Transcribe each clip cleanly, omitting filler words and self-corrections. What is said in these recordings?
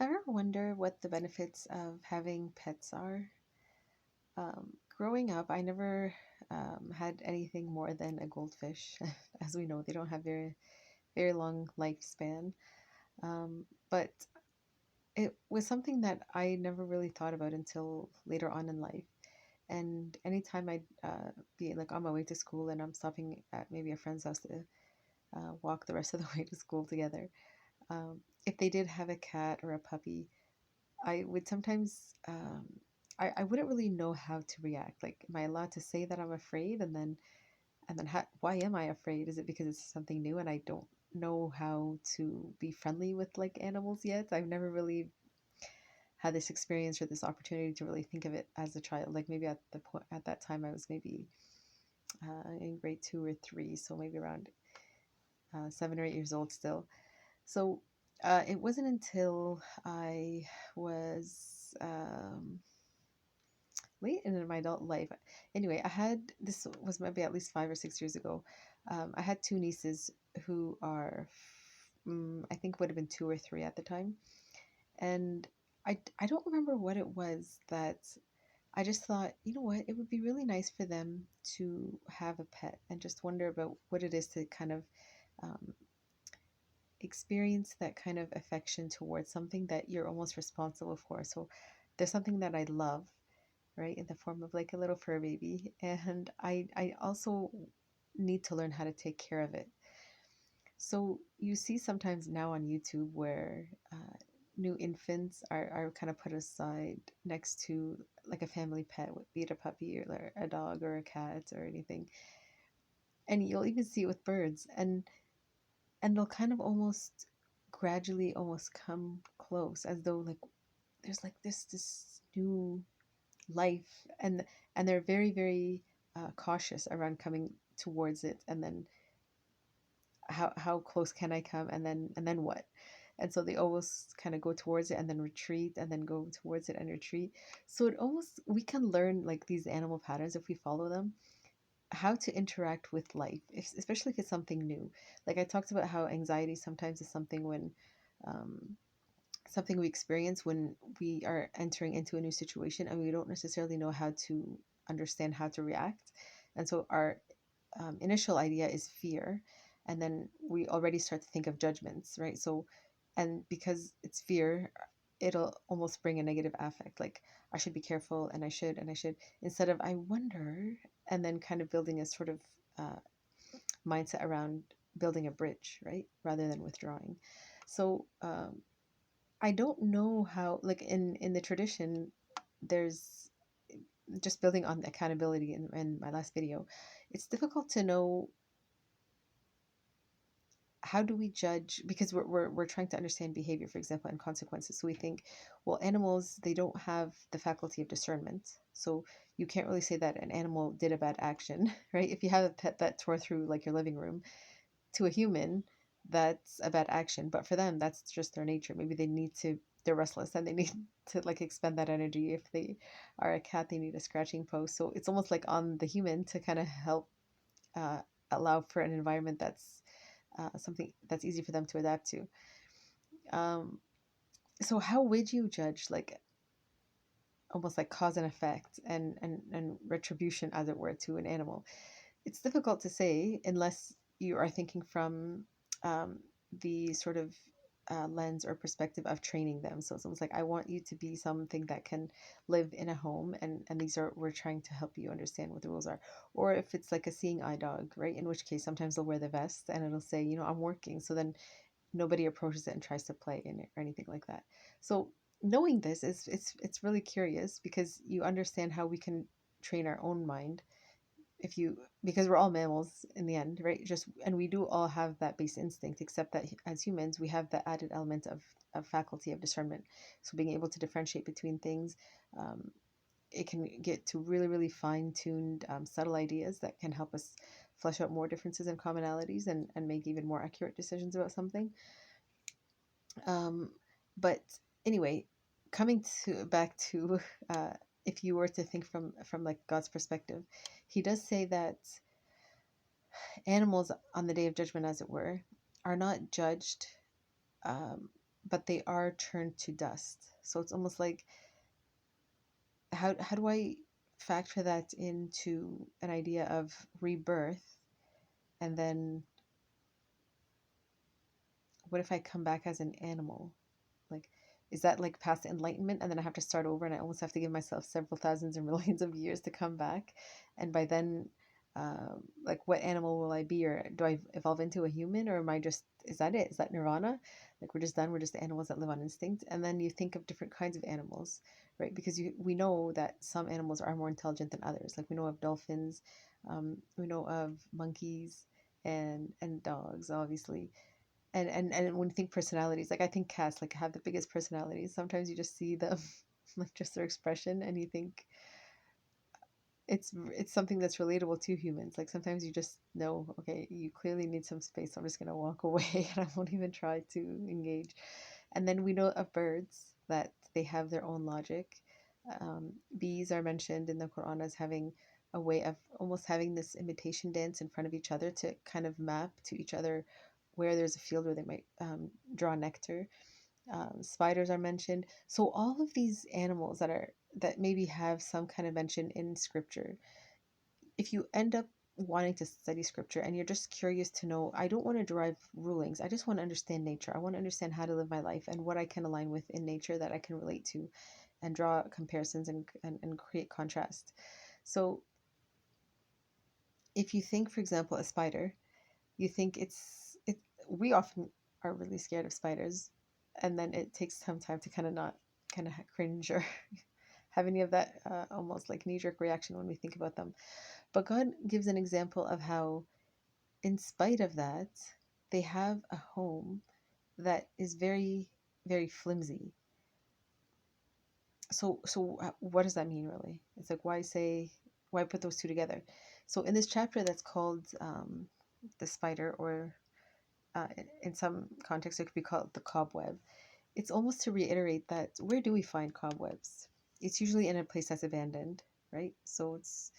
I ever wonder what the benefits of having pets are? Growing up, I never had anything more than a goldfish. As we know, they don't have very long lifespan. But it was something that I never really thought about until later on in life. And anytime I'd be like on my way to school and I'm stopping at maybe a friend's house to walk the rest of the way to school together, if they did have a cat or a puppy, I would sometimes I wouldn't really know how to react. Like, am I allowed to say that I'm afraid? And then why am I afraid? Is it because it's something new and I don't know how to be friendly with like animals yet? I've never really had this experience or this opportunity to really think of it as a child. Like maybe at the point at that time I was maybe in grade 2 or 3, so maybe around 7 or 8 years old still. So it wasn't until I was late in my adult life. Anyway, I had this was maybe at least 5 or 6 years ago. I had two nieces who are, I think would have been 2 or 3 at the time, and I don't remember what it was that I just thought, you know what, it would be really nice for them to have a pet and just wonder about what it is to kind of um, experience that kind of affection towards something that you're almost responsible for. So there's something that I love, right, in the form of like a little fur baby, and I also need to learn how to take care of it. So you see sometimes now on YouTube where new infants are kind of put aside next to like a family pet, be it a puppy or a dog or a cat or anything, and you'll even see it with birds, and they'll kind of almost gradually almost come close as though like there's like this new life, and they're very cautious around coming towards it, and then how close can I come, and then what? And so they always kind of go towards it and then retreat and then go towards it and retreat. So it almost we can learn like these animal patterns if we follow them, how to interact with life, especially if it's something new. Like I talked about how anxiety sometimes is something when um, something we experience when we are entering into a new situation and we don't necessarily know how to understand how to react. And so our initial idea is fear. And then we already start to think of judgments, right? So, and because it's fear, it'll almost bring a negative affect. Like, I should be careful and I should, instead of I wonder, and then kind of building a sort of uh, mindset around building a bridge, right? Rather than withdrawing. So, I don't know how, like in the tradition, there's just building on accountability in my last video. It's difficult to know how do we judge because we're trying to understand behavior, for example, and consequences. So we think, well, animals, they don't have the faculty of discernment. So you can't really say that an animal did a bad action, right? If you have a pet that tore through like your living room, to a human, that's a bad action. But for them, that's just their nature. Maybe they're restless and they need to like expend that energy. If they are a cat, they need a scratching post. So it's almost like on the human to kind of help uh, allow for an environment that's something that's easy for them to adapt to. Um, so how would you judge like almost like cause and effect and retribution, as it were, to an animal? It's difficult to say unless you are thinking from um, the sort of lens or perspective of training them. So it's almost like I want you to be something that can live in a home, and these are we're trying to help you understand what the rules are. Or if it's like a seeing eye dog, right? In which case sometimes they'll wear the vest and it'll say, I'm working. So then nobody approaches it and tries to play in it or anything like that. So knowing this is it's really curious because you understand how we can train our own mind if you because we're all mammals in the end, right? Just and we do all have that base instinct, except that as humans we have the added element of faculty of discernment. So being able to differentiate between things, um, it can get to really fine-tuned subtle ideas that can help us flesh out more differences and commonalities and make even more accurate decisions about something. um, but anyway, coming to back to uh, if you were to think from like God's perspective, he does say that animals on the day of judgment, as it were, are not judged um, but they are turned to dust. So it's almost like, how do I factor that into an idea of rebirth? And then what if I come back as an animal? Like, is that like past enlightenment, and then I have to start over, and I almost have to give myself several thousands or millions of years to come back? And by then, like, what animal will I be? Or do I evolve into a human, or am I just, is that it? Is that nirvana? Like, we're just done, we're just animals that live on instinct? And then you think of different kinds of animals, right? Because we know that some animals are more intelligent than others. Like, we know of dolphins, we know of monkeys, and dogs, obviously. And when you think personalities, like, I think cats like have the biggest personalities. Sometimes you just see them like just their expression, and you think it's something that's relatable to humans. Like, sometimes you just know, okay, you clearly need some space, so I'm just gonna walk away and I won't even try to engage. And then we know of birds that they have their own logic. Bees are mentioned in the Quran as having a way of almost having this imitation dance in front of each other to kind of map to each other where there's a field where they might draw nectar. Spiders are mentioned. So all of these animals that maybe have some kind of mention in scripture, if you end up wanting to study scripture and you're just curious to know, I don't want to derive rulings, I just want to understand nature, I want to understand how to live my life and what I can align with in nature that I can relate to, and draw comparisons and create contrast. So if you think, for example, a spider, you think we often are really scared of spiders, and then it takes some time to kind of not kind of cringe or have any of that almost like knee-jerk reaction when we think about them. But God gives an example of how, in spite of that, they have a home that is very, very flimsy. So what does that mean, really? It's like, why put those two together? So in this chapter that's called the spider, or in some contexts it could be called the cobweb, it's almost to reiterate that, where do we find cobwebs? It's usually in a place that's abandoned, right? So it's,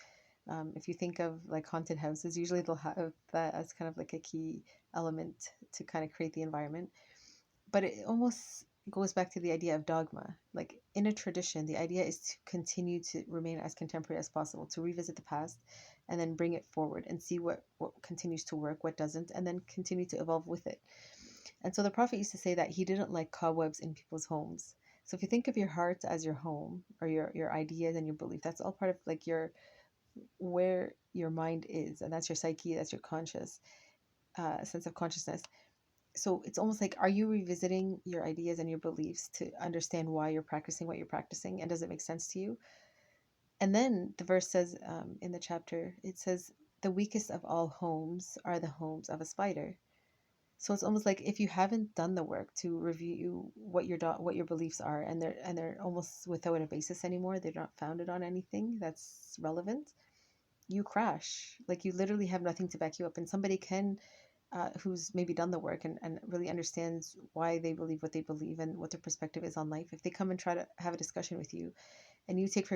if you think of like haunted houses, usually they'll have that as kind of like a key element to kind of create the environment. But it almost goes back to the idea of dogma. Like, in a tradition, the idea is to continue to remain as contemporary as possible, to revisit the past and then bring it forward and see what continues to work, what doesn't, and then continue to evolve with it. And so the prophet used to say that he didn't like cobwebs in people's homes. So if you think of your heart as your home, or your ideas and your belief, that's all part of like your, where your mind is, and that's your psyche, that's your conscious sense of consciousness. So it's almost like, are you revisiting your ideas and your beliefs to understand why you're practicing what you're practicing, and does it make sense to you? And then the verse says, in the chapter, it says, the weakest of all homes are the homes of a spider. So it's almost like, if you haven't done the work to review what your beliefs are, and they're almost without a basis anymore, they're not founded on anything that's relevant, you crash. Like, you literally have nothing to back you up. And somebody can, who's maybe done the work and really understands why they believe what they believe and what their perspective is on life, if they come and try to have a discussion with you, and you take for